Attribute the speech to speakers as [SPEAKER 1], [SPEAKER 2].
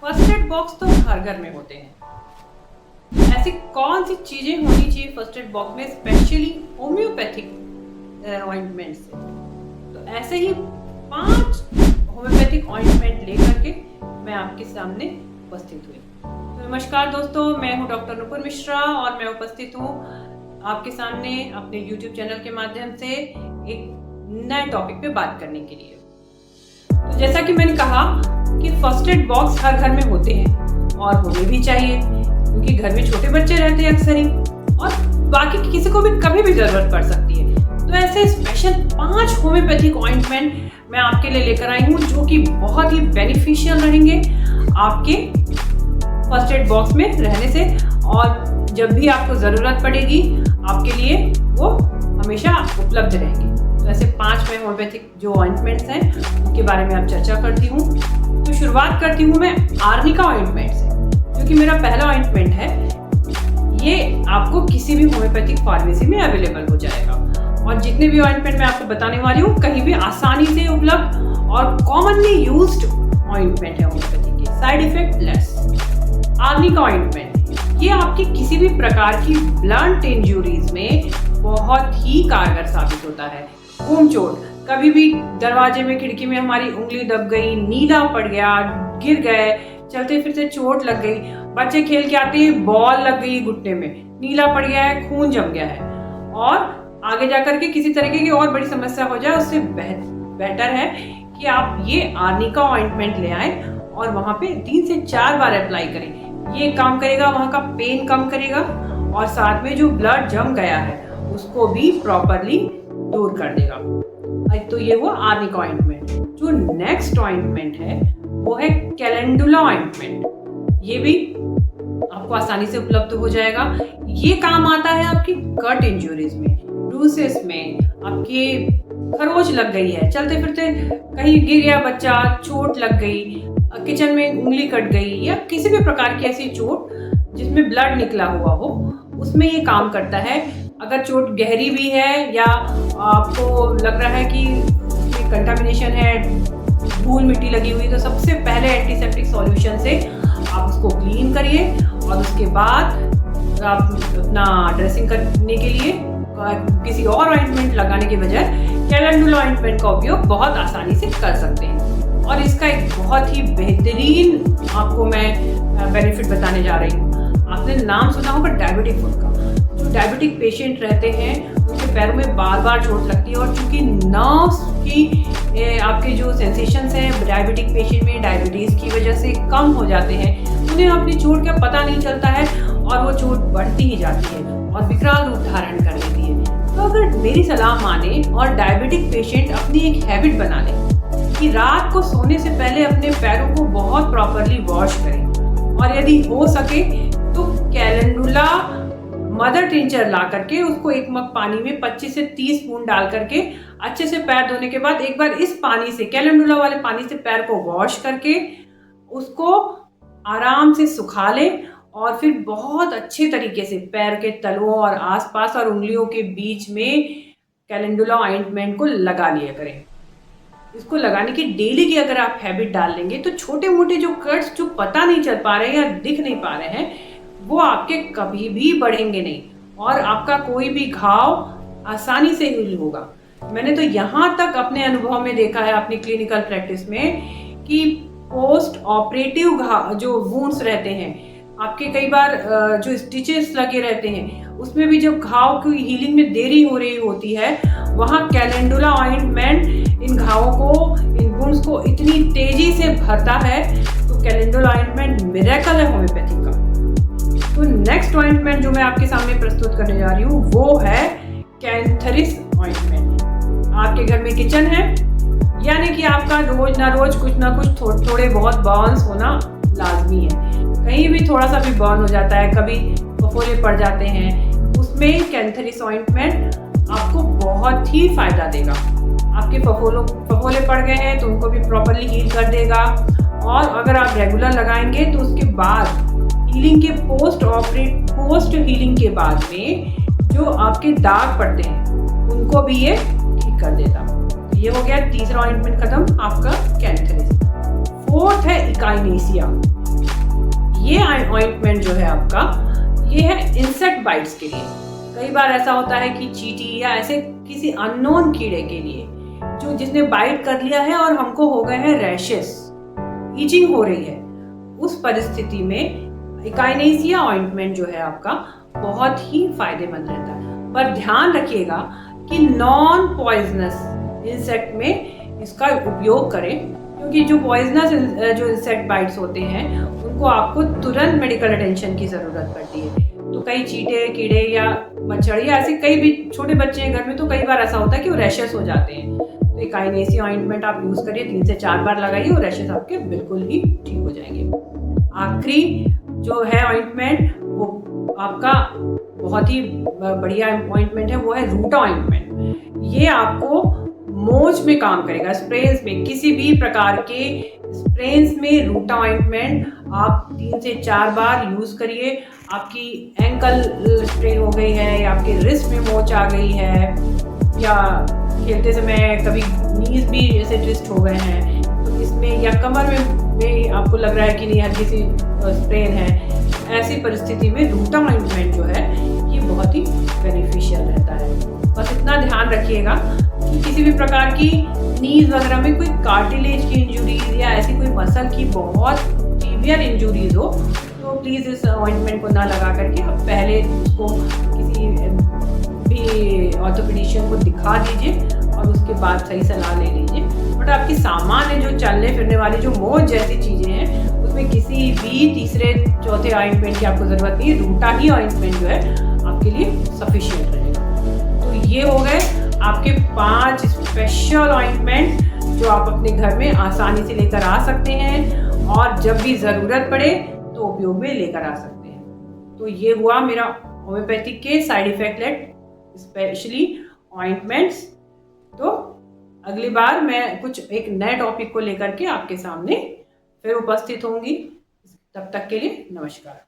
[SPEAKER 1] First aid box तो हर घर में होते हैं। ऐसी कौन सी चीजें होनी चाहिए फर्स्ट एड बॉक्स में, स्पेशली होम्योपैथिक ऑइंटमेंट से? तो ऐसे ही 5 होम्योपैथिक ऑइंटमेंट लेकर के मैं आपके सामने उपस्थित हुई। तो नमस्कार दोस्तों, मैं हूं डॉक्टर नुपुर मिश्रा और मैं उपस्थित हूं आपके सामने अपने YouTube चैनल के माध्यम से एक नए टॉपिक पे बात करने के लिए। तो जैसा कि मैंने कहा कि फर्स्ट एड बॉक्स हर घर में होते हैं और होने भी चाहिए, क्योंकि घर में छोटे बच्चे रहते हैं अक्सर ही, और बाकी किसी को भी कभी भी जरूरत पड़ सकती है। तो ऐसे स्पेशल 5 होम्योपैथिक ऑइंटमेंट मैं आपके लिए लेकर आई हूँ, जो कि बहुत ही बेनिफिशियल रहेंगे आपके फर्स्ट एड बॉक्स में रहने से, और जब भी आपको ज़रूरत पड़ेगी आपके लिए वो हमेशा उपलब्ध रहेंगे। तो ऐसे 5 में होम्योपैथिक जो ऑइंटमेंट्स हैं उनके बारे में आप चर्चा करती हूँ। तो शुरुआत करती हूँ मैं आर्निका ऑइंटमेंट से, जो कि मेरा पहला ऑइंटमेंट है। ये आपको किसी भी होम्योपैथिक फार्मेसी में अवेलेबल हो जाएगा, और जितने भी ऑइंटमेंट मैं आपको बताने वाली हूँ कहीं भी आसानी से उपलब्ध और कॉमनली यूज्ड ऑइंटमेंट है होम्योपैथी के, side effect less. Arnica ointment ये आपकी किसी भी प्रकार की ब्लंट इंजुरीज में बहुत ही कारगर साबित होता है। खून चोट, कभी भी दरवाजे में खिड़की में हमारी उंगली दब गई, नीला पड़ गया, गिर गए, चलते फिरते चोट लग गई, बच्चे खेल के आते हैं बॉल लग गई घुटने में, नीला पड़ गया है, खून जम गया है, और आगे जाकर के किसी तरीके की और बड़ी समस्या हो जाए, उससे बेहतर है कि आप ये आर्निका ऑइंटमेंट ले आए और वहां पे 3 से 4 बार अप्लाई करें। ये काम करेगा, वहां का पेन कम करेगा, और साथ में जो ब्लड जम गया है उसको भी प्रॉपरली दूर कर देगा। तो ये हुआ आर्निका ऑइंटमेंट। जो नेक्स्ट ऑइंटमेंट है वो है कैलेंडुला ऑइंटमेंट। ये भी आपको आसानी से उपलब्ध हो जाएगा। ये काम आता है आपकी कट इंजुरीज में, ब्रूसेस में, आपके खरोच लग गई है, चलते फिरते कहीं गिर गया बच्चा, चोट लग गई, किचन में उंगली कट गई, या किसी भी प्रकार की ऐसी चोट जिसमें ब्लड निकला हुआ हो, उसमें ये काम करता है। अगर चोट गहरी भी है या आपको लग रहा है कि कंटामिनेशन है, धूल मिट्टी लगी हुई, तो सबसे पहले एंटीसेप्टिक सॉल्यूशन से आप उसको क्लीन करिए, और उसके बाद आप अपना ड्रेसिंग करने के लिए किसी और ऑइंटमेंट लगाने के बजाय कैलेंडुला ऑइंटमेंट का उपयोग बहुत आसानी से कर सकते हैं। और इसका एक बहुत ही बेहतरीन आपको मैं बेनिफिट बताने जा रही हूँ। आपने नाम सुना होगा डायबिटिक फुट का। जो डायबिटिक पेशेंट रहते हैं उनके पैरों में बार बार चोट लगती है, और चूंकि नर्व्स की आपके जो सेंसेशंस हैं डायबिटिक पेशेंट में डायबिटीज़ की वजह से कम हो जाते हैं, उन्हें अपनी चोट का पता नहीं चलता है और वो चोट बढ़ती ही जाती है और विकराल रूप धारण कर लेती है। तो अगर मेरी सलाह माने और डायबिटिक पेशेंट अपनी एक हैबिट बना ले कि रात को सोने से पहले अपने पैरों को बहुत प्रॉपरली वॉश करें, और यदि हो सके तो कैलेंडुला मदर टिंचर ला करके उसको 1 मग पानी में 25 से 30 स्पून डाल करके अच्छे से पैर धोने के बाद एक बार इस पानी से, कैलेंडुला वाले पानी से पैर को वॉश करके उसको आराम से सुखा लें, और फिर बहुत अच्छे तरीके से पैर के तलुओं और आसपास और उंगलियों के बीच में कैलेंडुला ऑइंटमेंट को लगा लिया करें। इसको लगाने की डेली की अगर आप हैबिट डाल लेंगे तो छोटे मोटे जो कट्स जो पता नहीं चल पा रहे हैं या दिख नहीं पा रहे हैं, वो आपके कभी भी बढ़ेंगे नहीं, और आपका कोई भी घाव आसानी से हील होगा। मैंने तो यहाँ तक अपने अनुभव में देखा है अपनी क्लिनिकल प्रैक्टिस में कि पोस्ट ऑपरेटिव घाव जो वुंड्स रहते हैं आपके, कई बार जो स्टिचेस लगे रहते हैं उसमें भी जब घाव की हीलिंग में देरी हो रही होती है, वहाँ कैलेंडुला ऑइंटमेंट इन घावों को, इन वुंड्स को इतनी तेजी से भरता है। तो कैलेंडुला ऑइंटमेंट मिरेकल है होम्योपैथिक का। तो नेक्स्ट ऑइंटमेंट जो मैं आपके सामने प्रस्तुत करने जा रही हूँ वो है कैंथरिस ऑइंटमेंट। आपके घर में किचन है, यानी कि आपका रोज ना रोज कुछ ना कुछ थोड़े बहुत बर्न्स होना लाजमी है। कहीं भी थोड़ा सा भी बर्न हो जाता है, कभी फफोले पड़ जाते हैं, उसमें कैंथरिस ऑइंटमेंट आपको बहुत ही फायदा देगा। आपके फफोले पड़ गए हैं तो उनको भी प्रॉपरली हील कर देगा, और अगर आप रेगुलर लगाएंगे तो उसके बाद हीलिंग के पोस्ट हीलिंग के बाद में जो आपके दाग पड़ते हैं उनको भी ये ठीक कर देता। ये हो गया तीसरा ऑइंटमेंट खत्म आपका कैंथरिस। फोर्थ है इकाइनेसिया। ये ऑइंटमेंट जो है आपका, ये है इंसेक्ट बाइट्स के लिए। कई बार ऐसा होता है कि चींटी या ऐसे किसी अननोन कीड़े के लिए जो जिसने बाइट कर लिया है और हमको हो गए हैं रैशेस, ईचिंग हो रही है, उस परिस्थिति में इकाइनेसिया ऑइंटमेंट जो है आपका बहुत ही फायदेमंद रहता है। पर ध्यान रखिएगा कि नॉन पॉइजनस इंसेक्ट में इसका उपयोग करें, क्योंकि जो पॉइजनस जो इंसेक्ट बाइट्स होते हैं उनको आपको तुरंत मेडिकल अटेंशन की ज़रूरत पड़ती है। तो कई चींटे, कीड़े या मच्छर या ऐसे कई भी छोटे बच्चे हैं घर में, तो कई बार ऐसा होता है कि वो रैशेस हो जाते हैं। तो इकाइनेसिया ऑइंटमेंट आप यूज़ करिए, 3 से 4 बार लगाइए और रैशेस आपके बिल्कुल ही ठीक हो जाएंगे। आखिरी जो है ऑइंटमेंट वो आपका बहुत ही बढ़िया ऑइंटमेंट है, वो है रूटा ऑइंटमेंट। ये आपको मोच में काम करेगा, स्प्रेन्स में, किसी भी प्रकार के स्प्रेन्स में रूटा ऑइंटमेंट आप 3 से 4 बार यूज़ करिए। आपकी एंकल स्प्रेन हो गई है या आपके रिस्ट में मोच आ गई है या खेलते समय कभी नीज भी जैसे ट्विस्ट हो गए हैं, तो इसमें या कमर में आपको लग रहा है कि नहीं हल्की सी स्प्रेन है, ऐसी परिस्थिति में रूटा ऑइंटमेंट जो है ये बहुत ही बेनिफिशियल रहता है। बस इतना ध्यान रखिएगा कि किसी भी प्रकार की नीज वगैरह में कोई कार्टिलेज की इंजुरीज या ऐसी कोई मसल की बहुत सीवियर इंजुरीज हो तो प्लीज़ इस ऑइंटमेंट को ना लगा करके आप पहले उसको किसी भी ऑर्थोपेडिशियन को दिखा दीजिए और उसके बाद सही सलाह ले लीजिए। बट आपकी सामान्य जो चलने फिरने वाली जो मोच जैसी चीज़ें हैं उसमें किसी भी तीसरे चौथे ऑइंटमेंट की आपको ज़रूरत नहीं है। रूटा ही ऑइंटमेंट जो है आपके लिए सफिशिएंट रहेगा। तो ये हो गए आपके 5 स्पेशल ऑइंटमेंट जो आप अपने घर में आसानी से लेकर आ सकते हैं और जब भी ज़रूरत पड़े तो उपयोग में लेकर आ सकते हैं। तो ये हुआ मेरा होम्योपैथिक के side effect let specially ointments. तो अगली बार मैं कुछ एक नए टॉपिक को लेकर के आपके सामने फिर उपस्थित होंगी। तब तक के लिए नमस्कार।